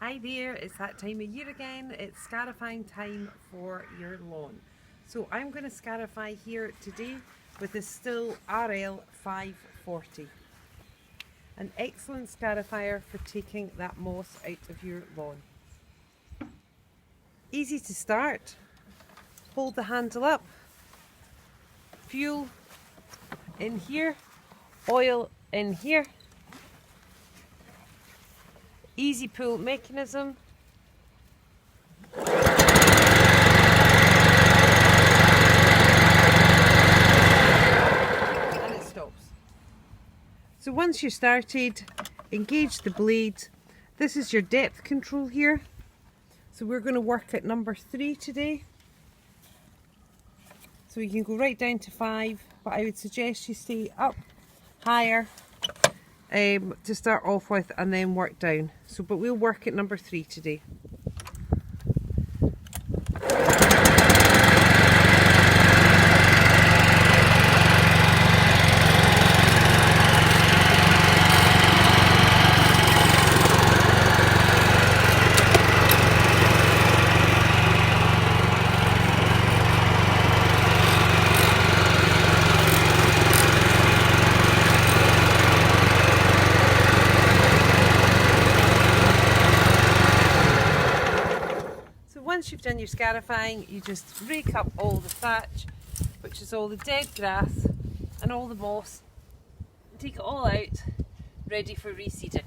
Hi there, it's that time of year again. It's scarifying time for your lawn. So I'm going to scarify here today with the Stihl RL 540. An excellent scarifier for taking that moss out of your lawn. Easy to start. Hold the handle up. Fuel in here. Oil in here. Easy pull mechanism. And it stops. So once you're started, engage the blade. This is your depth control here. So we're going to work at number 3 today. So you can go right down to 5, but I would suggest you stay up higher to start off with and then work down. So, but we'll work at number 3 today. Once you've done your scarifying, you just rake up all the thatch, which is all the dead grass and all the moss, take it all out, ready for reseeding.